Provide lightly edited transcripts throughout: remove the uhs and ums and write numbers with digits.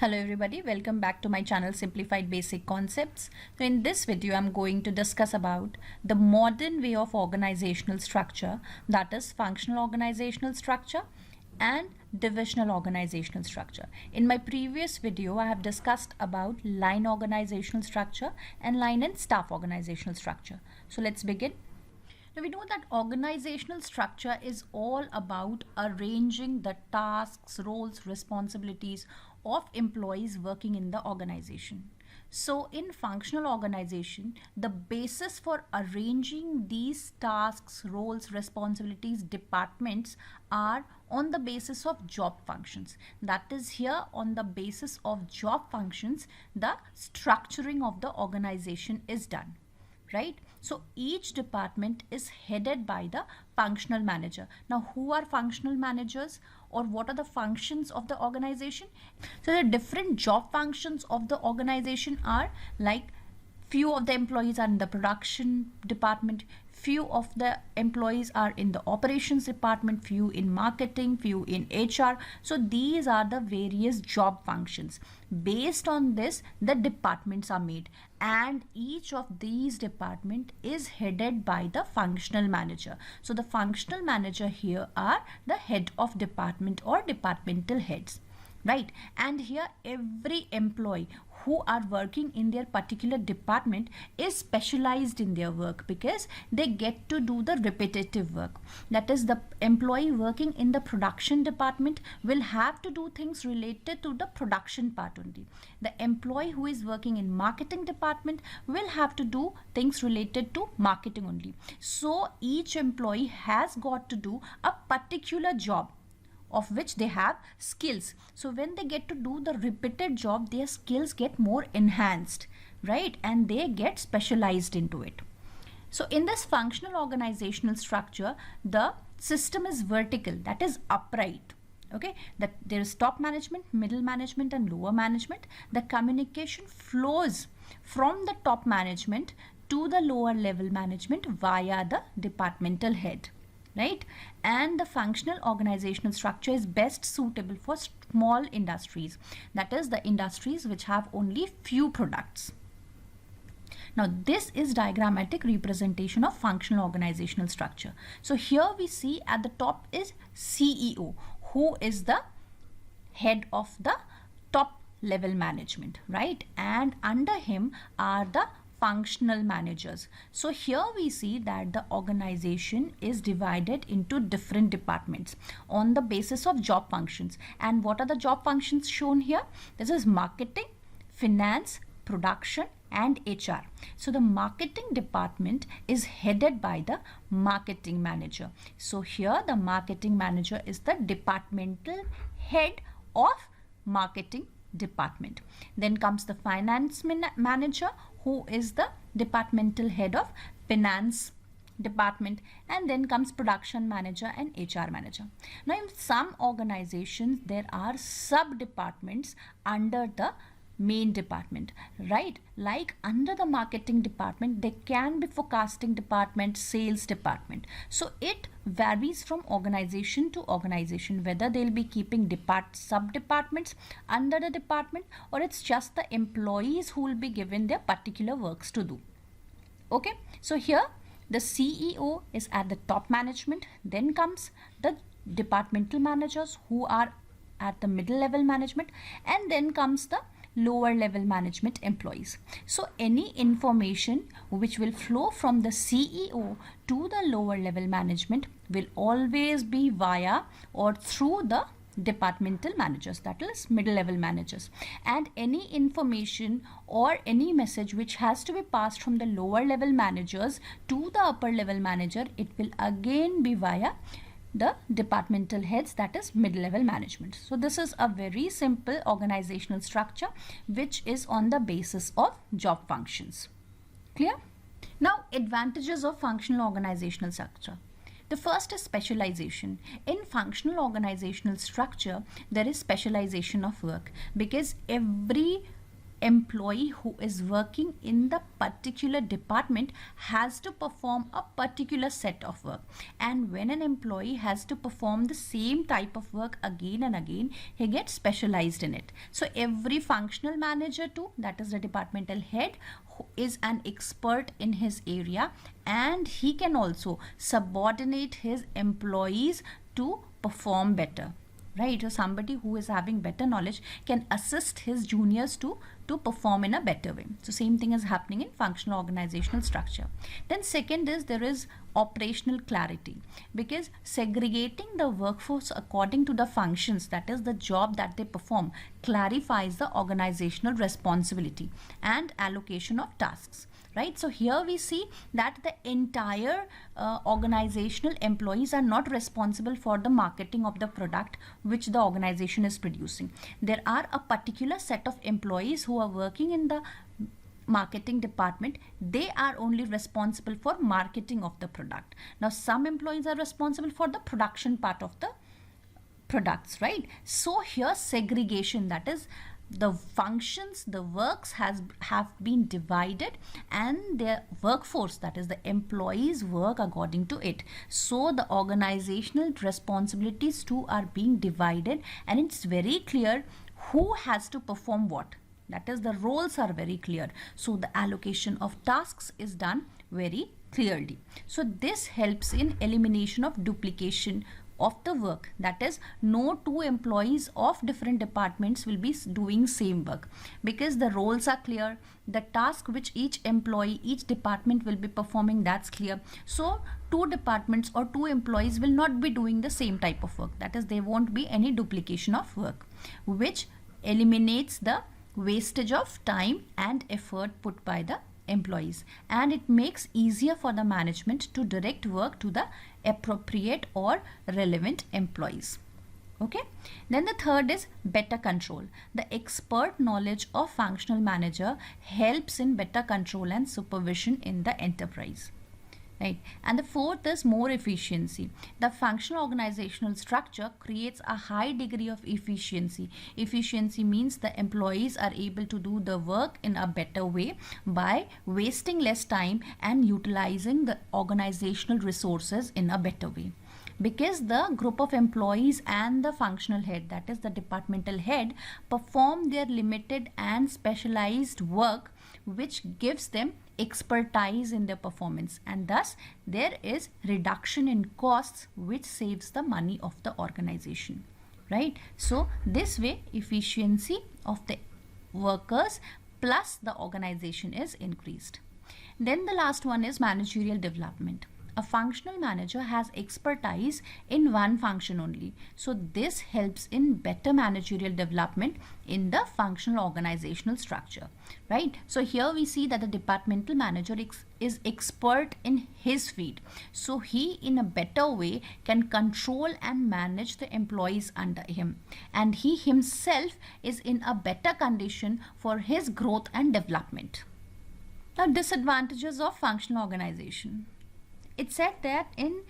Hello everybody, welcome back to my channel Simplified Basic Concepts. So in this video I'm going to discuss about the modern way of organizational structure, that is functional organizational structure and divisional organizational structure. In my previous video I have discussed about line organizational structure and line and staff organizational structure. So let's begin. Now we know that organizational structure is all about arranging the tasks, roles, responsibilities of employees working in the organization. So in functional organization, the basis for arranging these tasks, roles, responsibilities, departments are on the basis of job functions. That is, here on the basis of job functions, the structuring of the organization is done. Right? So each department is headed by the functional manager. Now, who are functional managers, or what are the functions of the organization? So the different job functions of the organization are like few of the employees are in the production department, few of the employees are in the operations department, few in marketing, few in HR. So these are the various job functions. Based on this, the departments are made, and each of these department is headed by the functional manager. So the functional manager here are the head of department or departmental heads. Right? And here every employee who are working in their particular department is specialized in their work, because they get to do the repetitive work. That is, the employee working in the production department will have to do things related to the production part only. The employee who is working in marketing department will have to do things related to marketing only. So each employee has got to do a particular job of which they have skills. So when they get to do the repeated job, their skills get more enhanced, right? And they get specialized into it. So in this functional organizational structure, the system is vertical, that is upright. Okay, that there is top management, middle management and lower management. The communication flows from the top management to the lower level management via the departmental head. Right? And the functional organizational structure is best suitable for small industries, that is the industries which have only few products. Now this is diagrammatic representation of functional organizational structure. So here we see at the top is CEO, who is the head of the top level management, right? And under him are the functional managers. So here we see that the organization is divided into different departments on the basis of job functions. And what are the job functions shown here? This is marketing, finance, production and HR. So the marketing department is headed by the marketing manager. So here the marketing manager is the departmental head of marketing department. Then comes the finance manager, who is the departmental head of finance department, and then comes production manager and HR manager. Now in some organizations there are sub departments under the main department, right? Like under the marketing department there can be forecasting department, sales department. So it varies from organization to organization whether they'll be keeping sub departments under the department, or it's just the employees who will be given their particular works to do. Okay, so here the CEO is at the top management, then comes the departmental managers who are at the middle level management, and then comes the lower level management employees. So any information which will flow from the CEO to the lower level management will always be via or through the departmental managers, that is middle level managers. And any information or any message which has to be passed from the lower level managers to the upper level manager, it will again be via the departmental heads, that is mid-level management. So this is a very simple organizational structure which is on the basis of job functions. Clear? Now advantages of functional organizational structure. The first is specialization. In functional organizational structure there is specialization of work, because every employee who is working in the particular department has to perform a particular set of work, and when an employee has to perform the same type of work again and again, he gets specialized in it. So every functional manager too, that is the departmental head, who is an expert in his area, and he can also subordinate his employees to perform better, right? So somebody who is having better knowledge can assist his juniors to perform in a better way. So same thing is happening in functional organizational structure. Then second is there is operational clarity, because segregating the workforce according to the functions, that is the job that they perform, clarifies the organizational responsibility and allocation of tasks. Right? So here we see that the entire organizational employees are not responsible for the marketing of the product which the organization is producing. There are a particular set of employees who are working in the marketing department. They are only responsible for marketing of the product. Now some employees are responsible for the production part of the products, right? So here segregation, that is the functions, the works have been divided, and their workforce, that is the employees, work according to it. So the organizational responsibilities too are being divided, and it's very clear who has to perform what. That is, the roles are very clear. So the allocation of tasks is done very clearly. So this helps in elimination of duplication of the work. That is, no two employees of different departments will be doing same work, because the roles are clear, the task which each employee, each department will be performing, that's clear. So two departments or two employees will not be doing the same type of work. That is, there won't be any duplication of work, which eliminates the wastage of time and effort put by the employees, and it makes easier for the management to direct work to the appropriate or relevant employees. Okay, then the third is better control. The expert knowledge of functional manager helps in better control and supervision in the enterprise. Right, and the fourth is more efficiency. The functional organizational structure creates a high degree of efficiency. Efficiency means the employees are able to do the work in a better way by wasting less time and utilizing the organizational resources in a better way. Because the group of employees and the functional head, that is the departmental head, perform their limited and specialized work, which gives them expertise in their performance, and thus there is reduction in costs, which saves the money of the organization, right? So this way efficiency of the workers plus the organization is increased. Then the last one is managerial development. A functional manager has expertise in one function only. So this helps in better managerial development in the functional organizational structure, right? So here we see that the departmental manager is expert in his field. So he in a better way can control and manage the employees under him, and he himself is in a better condition for his growth and development. Now, disadvantages of functional organization. It's said that in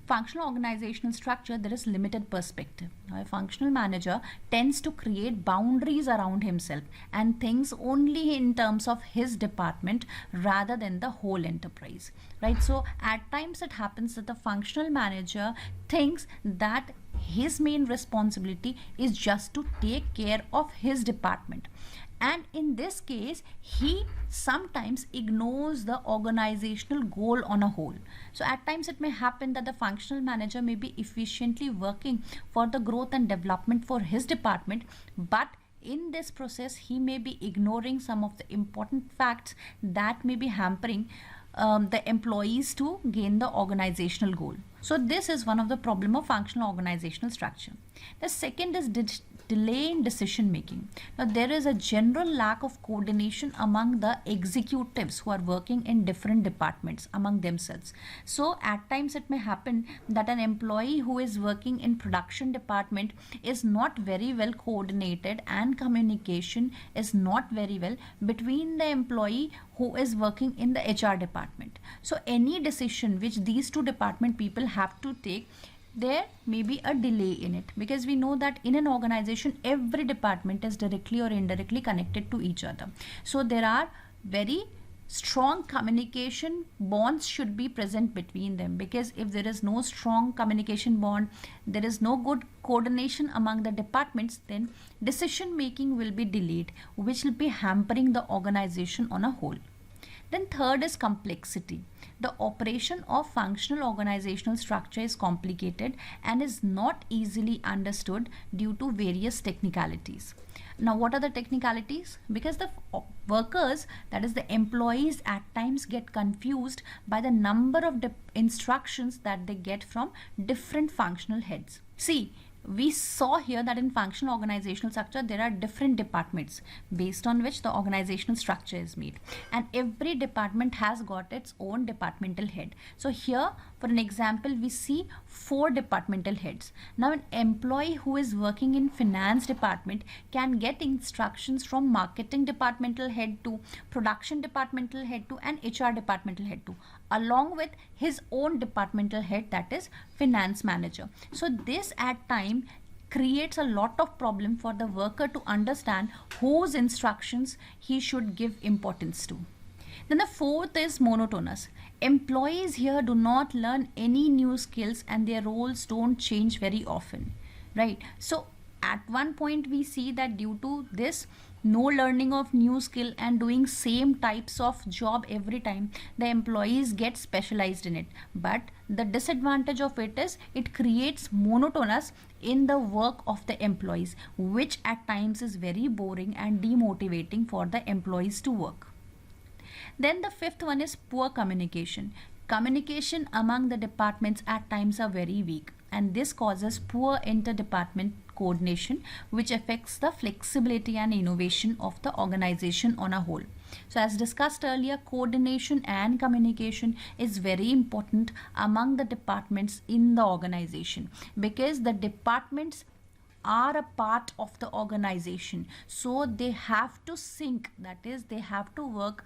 functional organizational structure, there is limited perspective. Now, a functional manager tends to create boundaries around himself and thinks only in terms of his department rather than the whole enterprise, right? So at times it happens that the functional manager thinks that his main responsibility is just to take care of his department. And in this case, he sometimes ignores the organizational goal on a whole. So at times it may happen that the functional manager may be efficiently working for the growth and development for his department, but in this process he may be ignoring some of the important facts that may be hampering the employees to gain the organizational goal. So this is one of the problem of functional organizational structure. The second is delay in decision making. Now there is a general lack of coordination among the executives who are working in different departments among themselves. So at times it may happen that an employee who is working in production department is not very well coordinated, and communication is not very well between the employee who is working in the HR department. So any decision which these two department people have to take there may be a delay in it, because we know that in an organization every department is directly or indirectly connected to each other. So there are very strong communication bonds should be present between them, because if there is no strong communication bond, there is no good coordination among the departments, then decision making will be delayed, which will be hampering the organization on a whole. Then third is complexity. The operation of functional organizational structure is complicated and is not easily understood due to various technicalities. Now, what are the technicalities? Because the workers, that is the employees, at times get confused by the number of instructions that they get from different functional heads. See, we saw here that in functional organizational structure there are different departments based on which the organizational structure is made, and every department has got its own departmental head. So here for an example we see 4 departmental heads. Now an employee who is working in finance department can get instructions from marketing departmental head to production departmental head to and HR departmental head to, along with his own departmental head, that is finance manager. So this at time creates a lot of problem for the worker to understand whose instructions he should give importance to. Then the fourth is monotonous. Employees here do not learn any new skills and their roles don't change very often, right? So at one point we see that due to this no learning of new skill and doing same types of job every time, the employees get specialized in it. But the disadvantage of it is it creates monotonous in the work of the employees, which at times is very boring and demotivating for the employees to work. Then the fifth one is poor communication. Communication among the departments at times are very weak, and this causes poor interdepartment coordination, which affects the flexibility and innovation of the organization on a whole. So as discussed earlier, coordination and communication is very important among the departments in the organization, because the departments are a part of the organization, so they have to sync, that is they have to work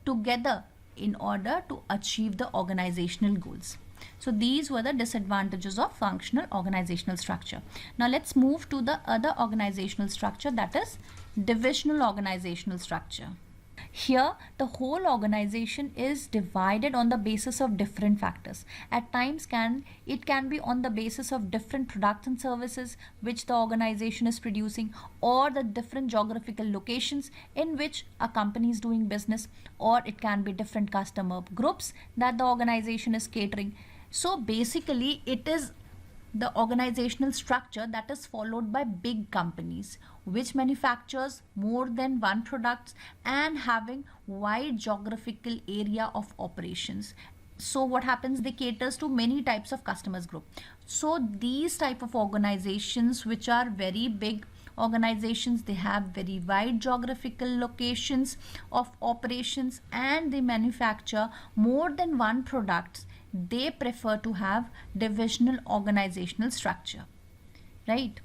together in order to achieve the organizational goals. So these were the disadvantages of functional organizational structure. Now let's move to the other organizational structure, that is divisional organizational structure. Here the whole organization is divided on the basis of different factors. At times it can be on the basis of different products and services which the organization is producing, or the different geographical locations in which a company is doing business, or it can be different customer groups that the organization is catering. So basically it is the organizational structure that is followed by big companies which manufactures more than one products and having wide geographical area of operations. So what happens, they caters to many types of customers group. So these type of organizations which are very big organizations, they have very wide geographical locations of operations and they manufacture more than one products, they prefer to have divisional organizational structure, right?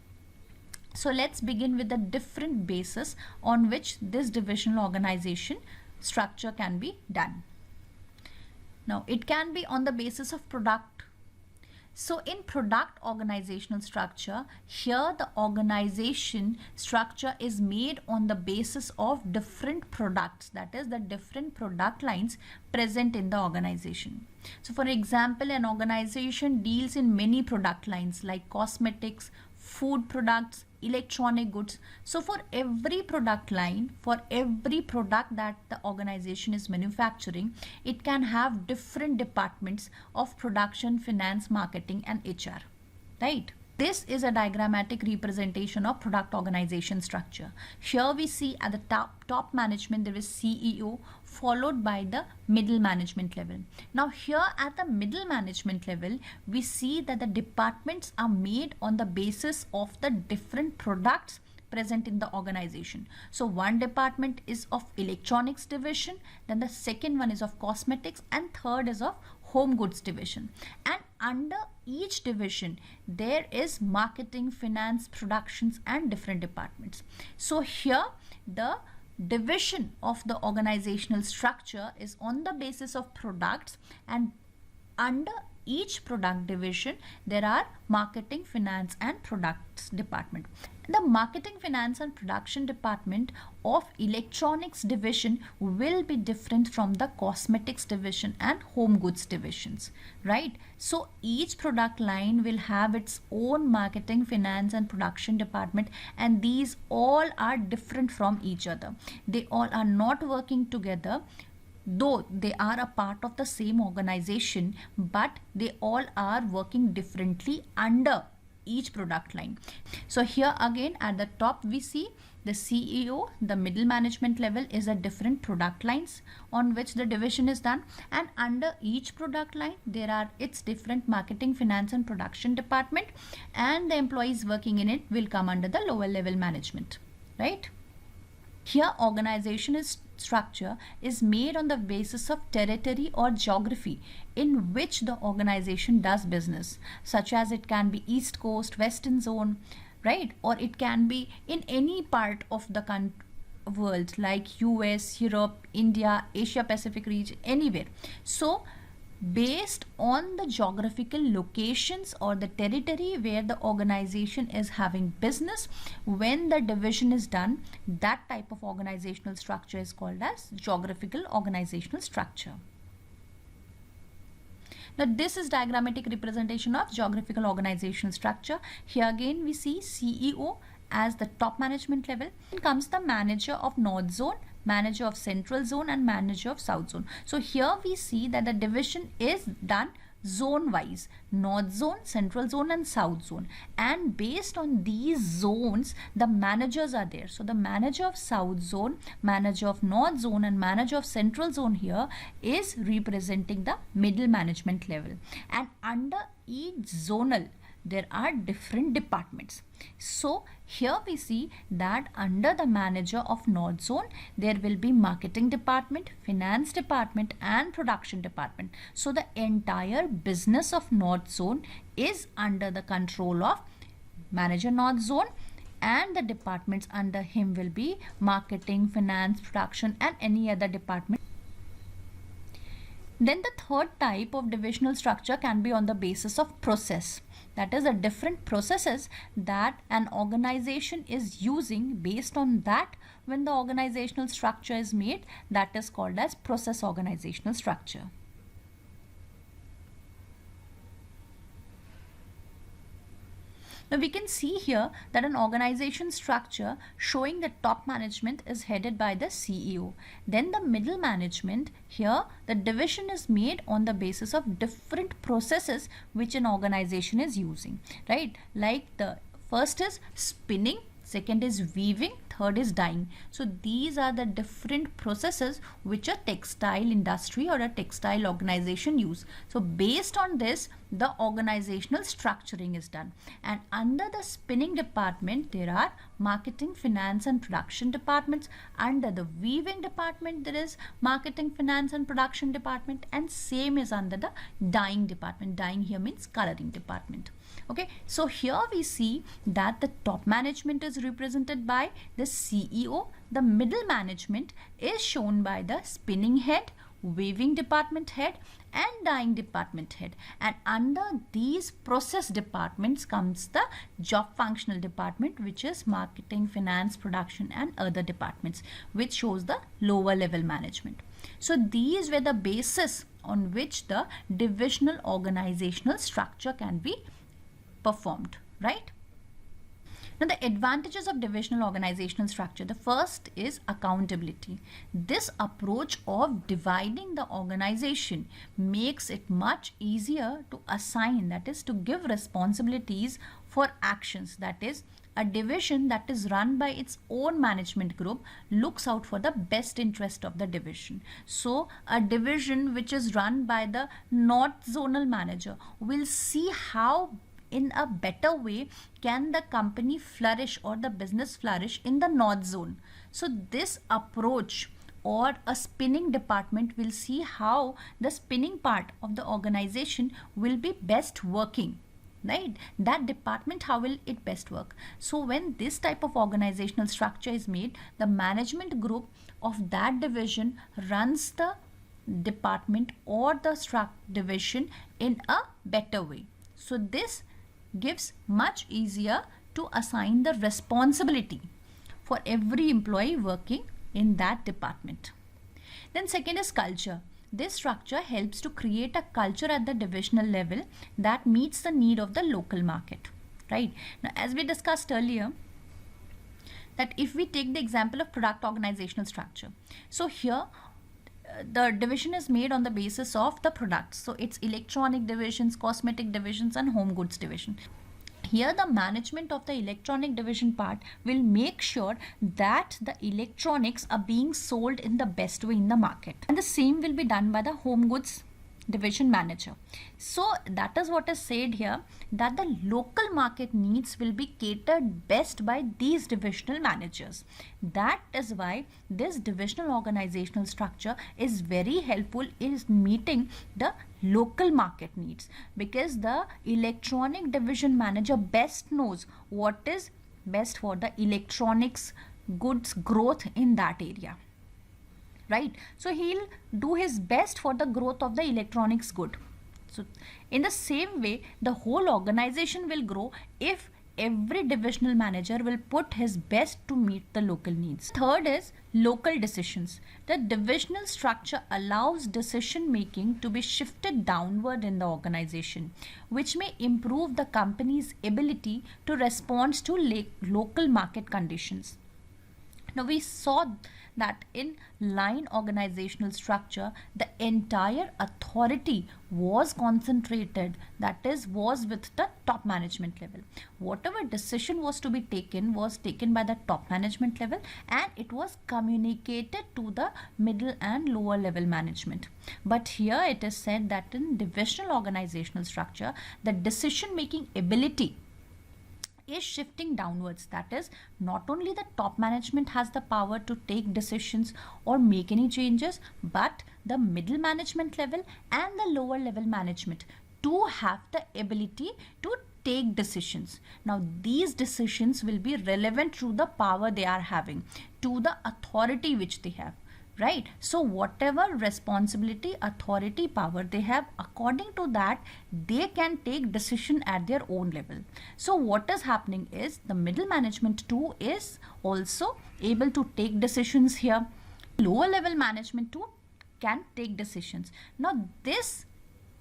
So let's begin with the different bases on which this divisional organization structure can be done. Now it can be on the basis of product. So in product organizational structure, here the organization structure is made on the basis of different products, that is the different product lines present in the organization. So for example, an organization deals in many product lines like cosmetics, food products, electronic goods. So for every product line, for every product that the organization is manufacturing, it can have different departments of production, finance, marketing and HR, right? This is a diagrammatic representation of product organization structure. Here we see at the top management there is CEO followed by the middle management level. Now here at the middle management level, we see that the departments are made on the basis of the different products present in the organization. So one department is of electronics division, then the second one is of cosmetics, and third is of home goods division. And under each division there is marketing, finance, productions and different departments. So here the division of the organizational structure is on the basis of products, and under each product division there are marketing, finance and products department. The marketing, finance and production department of electronics division will be different from the cosmetics division and home goods divisions, right? So each product line will have its own marketing, finance and production department, and these all are different from each other. They all are not working together, though they are a part of the same organization, but they all are working differently under each product line. So here again at the top we see the CEO, the middle management level is a different product lines on which the division is done, and under each product line there are its different marketing, finance and production department, and the employees working in it will come under the lower level management, right? Here organization structure is made on the basis of territory or geography in which the organization does business, such as it can be East Coast, Western Zone, right? Or it can be in any part of the world like US, Europe, India, Asia Pacific region, anywhere. So based on the geographical locations or the territory where the organization is having business, when the division is done, that type of organizational structure is called as geographical organizational structure. Now this is diagrammatic representation of geographical organizational structure. Here again we see CEO as the top management level. Then comes the manager of North Zone, manager of Central Zone and manager of South Zone. So here we see that the division is done zone wise, North Zone, Central Zone and South Zone, and based on these zones the managers are there. So the manager of South Zone, manager of North Zone and manager of Central Zone here is representing the middle management level, and under each zonal there are different departments. So here we see that under the manager of North Zone there will be marketing department, finance department and production department. So the entire business of North Zone is under the control of manager North Zone, and the departments under him will be marketing, finance, production and any other department. Then the third type of divisional structure can be on the basis of process. That is, the different processes that an organization is using, based on that when the organizational structure is made, that is called as process organizational structure. Now we can see here that an organization structure showing the top management is headed by the CEO. Then the middle management, here the division is made on the basis of different processes which an organization is using, right? Like the first is spinning, second is weaving, third is dyeing. So these are the different processes which a textile industry or a textile organization use. So based on this the organizational structuring is done, and under the spinning department there are marketing, finance and production departments. Under the weaving department there is marketing, finance and production department, and same is under the dyeing department. Dyeing here means coloring department. Okay, so here we see that the top management is represented by the CEO, the middle management is shown by the spinning head, weaving department head and dyeing department head, and under these process departments comes the job functional department, which is marketing, finance, production and other departments, which shows the lower level management. So these were the basis on which the divisional organizational structure can be performed, right? Now the advantages of divisional organizational structure. The first is accountability. This approach of dividing the organization makes it much easier to assign, that is to give responsibilities for actions. That is, a division that is run by its own management group looks out for the best interest of the division. So a division which is run by the North Zonal manager will see how in a better way can the company flourish or the business flourish in the North Zone. So this approach, or a spinning department will see how the spinning part of the organization will be best working, right? That department, how will it best work? So when this type of organizational structure is made, the management group of that division runs the department or the division in a better way. So this gives much easier to assign the responsibility for every employee working in that department. Then second is culture. This structure helps to create a culture at the divisional level that meets the need of the local market, right? Now, as we discussed earlier, that if we take the example of product organizational structure, so here the division is made on the basis of the products. So it's electronic divisions, cosmetic divisions, and home goods division. Here the management of the electronic division part will make sure that the electronics are being sold in the best way in the market, and the same will be done by the home goods division manager. So that is what is said here, that the local market needs will be catered best by these divisional managers. That is why this divisional organizational structure is very helpful in meeting the local market needs, because the electronic division manager best knows what is best for the electronics goods growth in that area, right? So he'll do his best for the growth of the electronics good. So in the same way, the whole organization will grow if every divisional manager will put his best to meet the local needs. Third is local decisions. The divisional structure allows decision making to be shifted downward in the organization, which may improve the company's ability to respond to local market conditions. Now we saw that in line organizational structure, the entire authority was concentrated, that is, was with the top management level. Whatever decision was to be taken was taken by the top management level, and it was communicated to the middle and lower level management. But here it is said that in divisional organizational structure, the decision making ability is shifting downwards. That is, not only the top management has the power to take decisions or make any changes, but the middle management level and the lower level management to have the ability to take decisions. Now these decisions will be relevant to the power they are having, to the authority which they have, right? So whatever responsibility, authority, power they have, according to that they can take decision at their own level. So what is happening is the middle management too is also able to take decisions here. Lower level management too can take decisions. Now this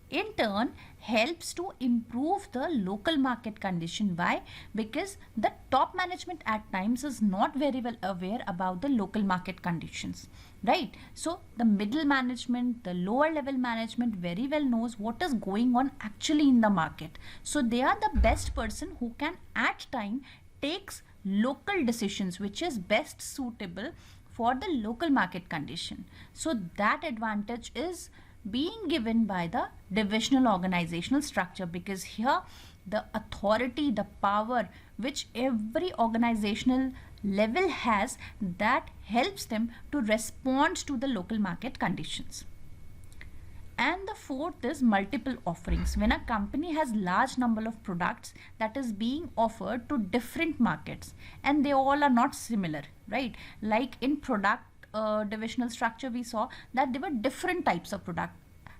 in turn helps to improve the local market condition. Why? Because the top management at times is not very well aware about the local market conditions, right? So the middle management, the lower level management very well knows what is going on actually in the market. So they are the best person who can at time takes local decisions which is best suitable for the local market condition. So that advantage is being given by the divisional organizational structure, because here the authority, the power which every organizational level has, that helps them to respond to the local market conditions. And the fourth is multiple offerings. When a company has large number of products that is being offered to different markets and they all are not similar, right? Like in product divisional structure, we saw that there were different types of product.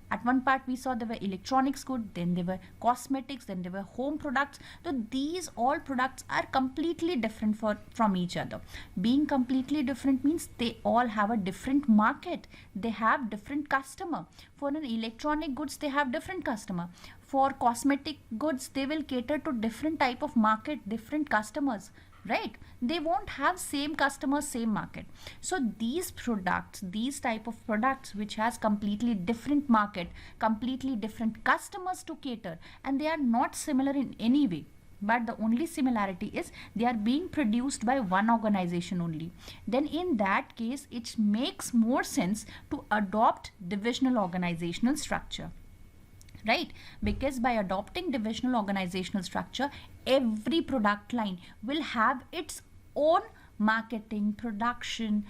At one part we saw there were electronics goods, then there were cosmetics, then there were home products. So these all products are completely different from each other. Being completely different means they all have a different market. They have different customer. For an electronic goods, they have different customer. For cosmetic goods, they will cater to different type of market, different customers, right? They won't have same customers, same market. So these products, these type of products which has completely different market, completely different customers to cater, and they are not similar in any way, but the only similarity is they are being produced by one organization only. Then in that case it makes more sense to adopt divisional organizational structure, right? Because by adopting divisional organizational structure, every product line will have its own marketing, production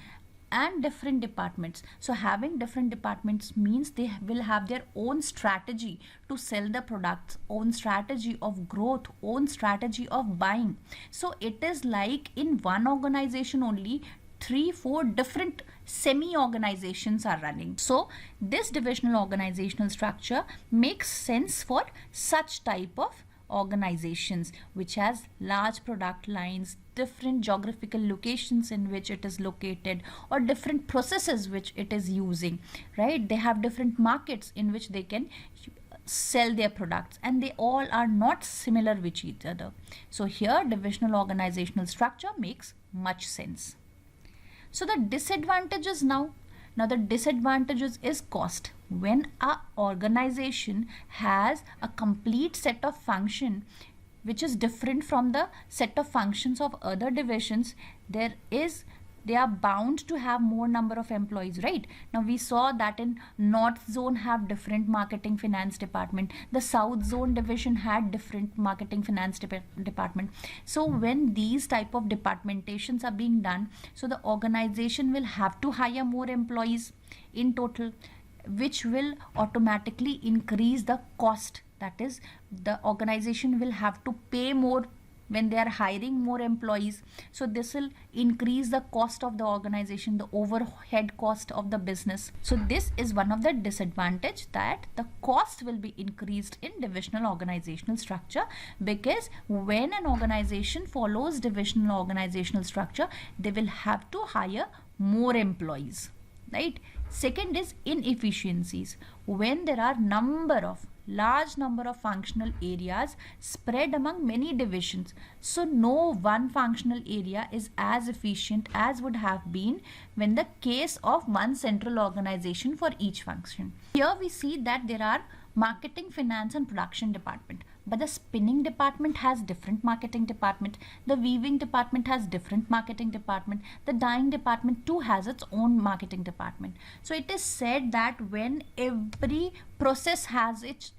and different departments. So having different departments means they will have their own strategy to sell the products, own strategy of growth, own strategy of buying. So it is like in one organization only 3-4 different semi-organizations are running. So this divisional organizational structure makes sense for such type of organizations which has large product lines, different geographical locations in which it is located, or different processes which it is using, right? They have different markets in which they can sell their products, and they all are not similar with each other. So here divisional organizational structure makes much sense. So the disadvantages now the disadvantages is cost. When a organization has a complete set of function which is different from the set of functions of other divisions, they are bound to have more number of employees, right? Now we saw that in North Zone have different marketing finance department. The South Zone division had different marketing finance department. So when these type of departmentations are being done, so the organization will have to hire more employees in total, which will automatically increase the cost. That is, the organization will have to pay more when they are hiring more employees. So this will increase the cost of the organization, the overhead cost of the business. So this is one of the disadvantage, that the cost will be increased in divisional organizational structure, because when an organization follows divisional organizational structure, they will have to hire more employees, right? Second is inefficiencies. When there are large number of functional areas spread among many divisions, so no one functional area is as efficient as would have been when the case of one central organization for each function. Here we see that there are marketing, finance and production department, but the spinning department has different marketing department, the weaving department has different marketing department, the dyeing department too has its own marketing department. So it is said that when every process has its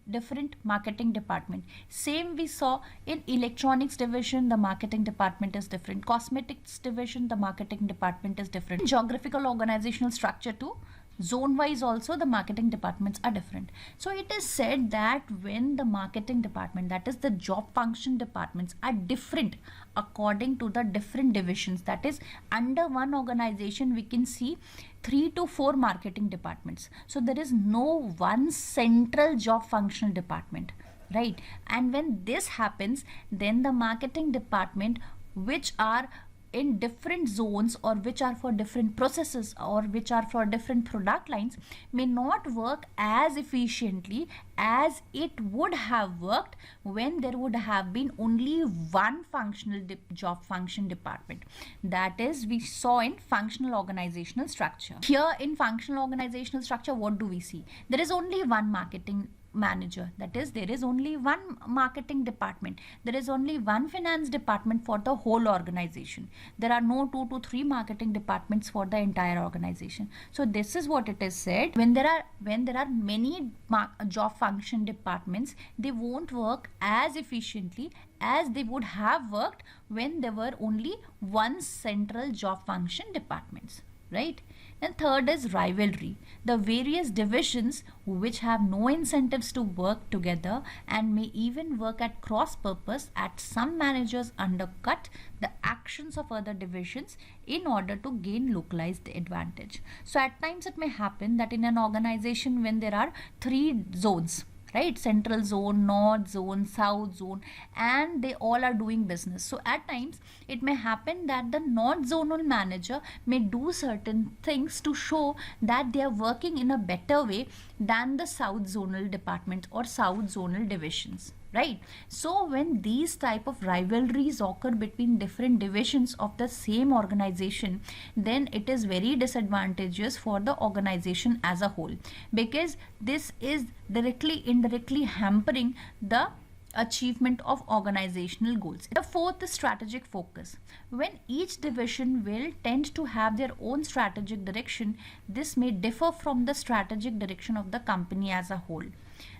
different marketing department. Same we saw in electronics division, the marketing department is different. Cosmetics division, the marketing department is different. Geographical organizational structure too, zone wise also the marketing departments are different. So it is said that when the marketing department, that is the job function departments, are different according to the different divisions, that is under one organization we can see 3 to 4 marketing departments. So there is no one central job functional department, right? And when this happens, then the marketing department, which are in different zones or which are for different processes or which are for different product lines, may not work as efficiently as it would have worked when there would have been only one functional job function department. That is, we saw in functional organizational structure. Here in functional organizational structure, what do we see? There is only one marketing manager, that is, there is only one marketing department, there is only one finance department for the whole organization. There are no 2 to 3 marketing departments for the entire organization. So this is what it is said, when there are many job function departments, they won't work as efficiently as they would have worked when there were only one central job function departments, right? And third is rivalry. The various divisions which have no incentives to work together and may even work at cross purpose, at some managers undercut the actions of other divisions in order to gain localized advantage. So at times it may happen that in an organization, when there are 3 zones, right, central zone, north zone, south zone, and they all are doing business, so at times it may happen that the north zonal manager may do certain things to show that they are working in a better way than the south zonal department or south zonal divisions, right? So when these type of rivalries occur between different divisions of the same organization, then it is very disadvantageous for the organization as a whole, because this is indirectly hampering the achievement of organizational goals. The fourth is strategic focus. When each division will tend to have their own strategic direction, this may differ from the strategic direction of the company as a whole,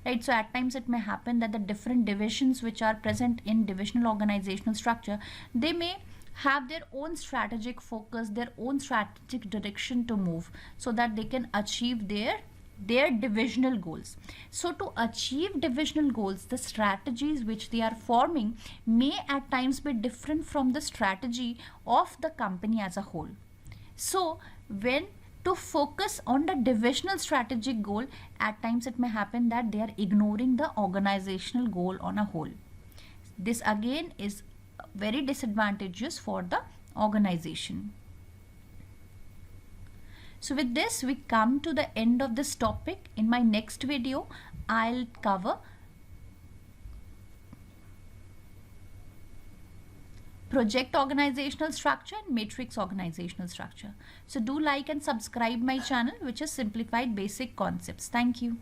right? So at times it may happen that the different divisions which are present in divisional organizational structure, they may have their own strategic focus, their own strategic direction to move, so that they can achieve their their divisional goals. So to achieve divisional goals, the strategies which they are forming may at times be different from the strategy of the company as a whole. So when to focus on the divisional strategic goal, at times it may happen that they are ignoring the organizational goal on a whole. This again is very disadvantageous for the organization. So with this, we come to the end of this topic. In my next video, I'll cover project organizational structure and matrix organizational structure. So do like and subscribe my channel, which is Simplified Basic Concepts. Thank you.